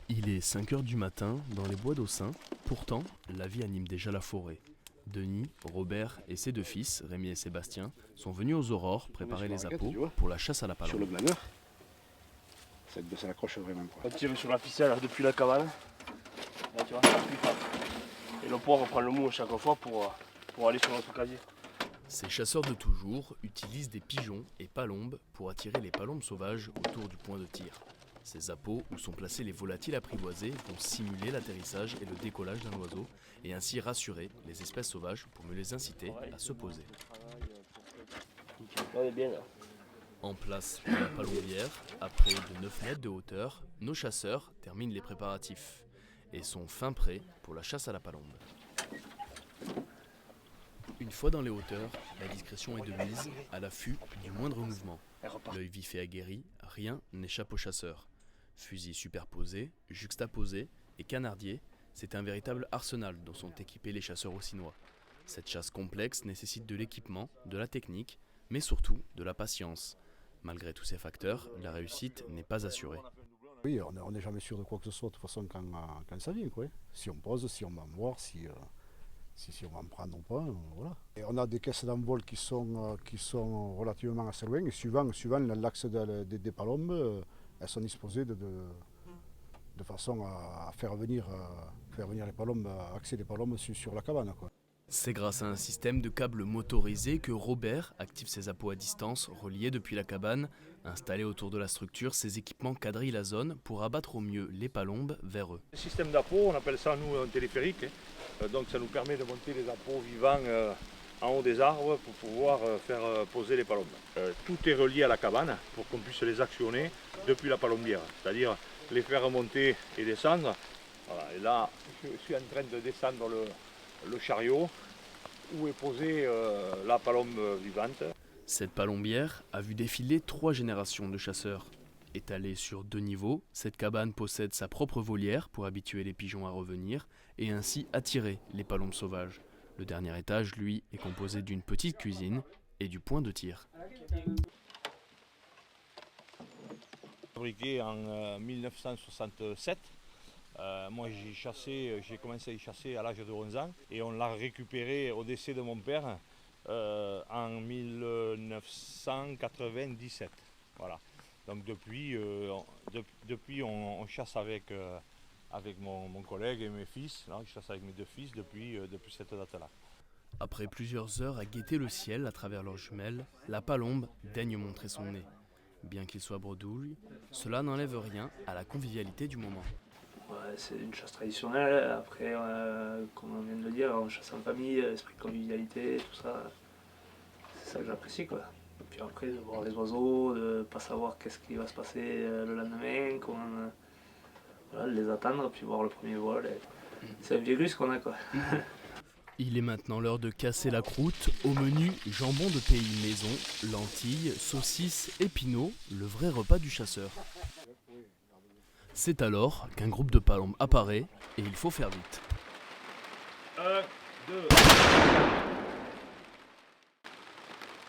Il est 5 heures du matin dans les bois d'Aussin. Pourtant, la vie anime déjà la forêt. Denis, Robert et ses deux fils, Rémi et Sébastien, sont venus aux aurores préparer les appâts pour la chasse à la Sur le palombe. glaneur, ça l'accroche vraiment. Quoi. On tire sur la ficelle depuis la cabane. Là, tu vois, ça appuie pas. Et le poids reprend le mou à chaque fois pour aller sur notre casier. Ces chasseurs de toujours utilisent des pigeons et palombes pour attirer les palombes sauvages autour du point de tir. Ces appâts où sont placés les volatiles apprivoisés vont simuler l'atterrissage et le décollage d'un oiseau et ainsi rassurer les espèces sauvages pour mieux les inciter à se poser. On est bien là. En place de la palombière, à près de 9 mètres de hauteur, nos chasseurs terminent les préparatifs et sont fin prêts pour la chasse à la palombe. Une fois dans les hauteurs, la discrétion est de mise à l'affût du moindre mouvement. L'œil vif et aguerri, rien n'échappe aux chasseurs. Fusils superposés, juxtaposés et canardiers, c'est un véritable arsenal dont sont équipés les chasseurs aussinois. Cette chasse complexe nécessite de l'équipement, de la technique, mais surtout de la patience. Malgré tous ces facteurs, la réussite n'est pas assurée. Oui, on n'est jamais sûr de quoi que ce soit de toute façon quand ça vient. Quoi. Si on pose, si on va voir, si on va en prendre ou pas, voilà. Et on a des caisses d'envol qui sont relativement assez loin et suivant l'axe des palombes, elles sont disposées de façon à faire venir les palombes, axer les palombes sur la cabane. Quoi. C'est grâce à un système de câbles motorisés que Robert active ses appâts à distance reliés depuis la cabane. Installés autour de la structure, ces équipements quadrillent la zone pour abattre au mieux les palombes vers eux. Le système d'appât, on appelle ça nous un téléphérique. Donc ça nous permet de monter les appâts vivants en haut des arbres pour pouvoir faire poser les palombes. Tout est relié à la cabane pour qu'on puisse les actionner depuis la palombière, c'est-à-dire les faire remonter et descendre. Voilà. Et là, je suis en train de descendre le chariot où est posée la palombe vivante. Cette palombière a vu défiler 3 générations de chasseurs. Étalée sur 2 niveaux, cette cabane possède sa propre volière pour habituer les pigeons à revenir et ainsi attirer les palombes sauvages. Le dernier étage, lui, est composé d'une petite cuisine et du point de tir. Fabriqué en 1967. Moi j'ai commencé à y chasser à l'âge de 11 ans et on l'a récupéré au décès de mon père en 1997. Voilà. Donc depuis on chasse avec mon collègue et mes fils. Là, je chasse avec mes 2 fils depuis cette date-là. Après plusieurs heures à guetter le ciel à travers leurs jumelles, la palombe daigne montrer son nez. Bien qu'il soit bredouille, cela n'enlève rien à la convivialité du moment. Ouais, c'est une chasse traditionnelle. Après, comme on vient de le dire, on chasse en famille, esprit de convivialité, tout ça. C'est ça que j'apprécie, quoi. Et puis après, de voir les oiseaux, de pas savoir qu'est-ce qui va se passer le lendemain, comment voilà, les attendre, puis voir le premier vol. C'est un virus qu'on a, quoi. Il est maintenant l'heure de casser la croûte. Au menu, jambon de pays maison, lentilles, saucisses, épinaux, le vrai repas du chasseur. C'est alors qu'un groupe de palombes apparaît et il faut faire vite. 1, 2.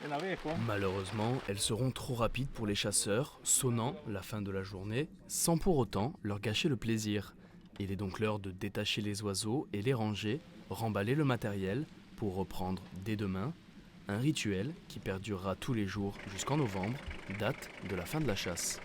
Il y en avait quoi? Malheureusement, elles seront trop rapides pour les chasseurs, sonnant la fin de la journée, sans pour autant leur gâcher le plaisir. Il est donc l'heure de détacher les oiseaux et les ranger, remballer le matériel pour reprendre dès demain un rituel qui perdurera tous les jours jusqu'en novembre, date de la fin de la chasse.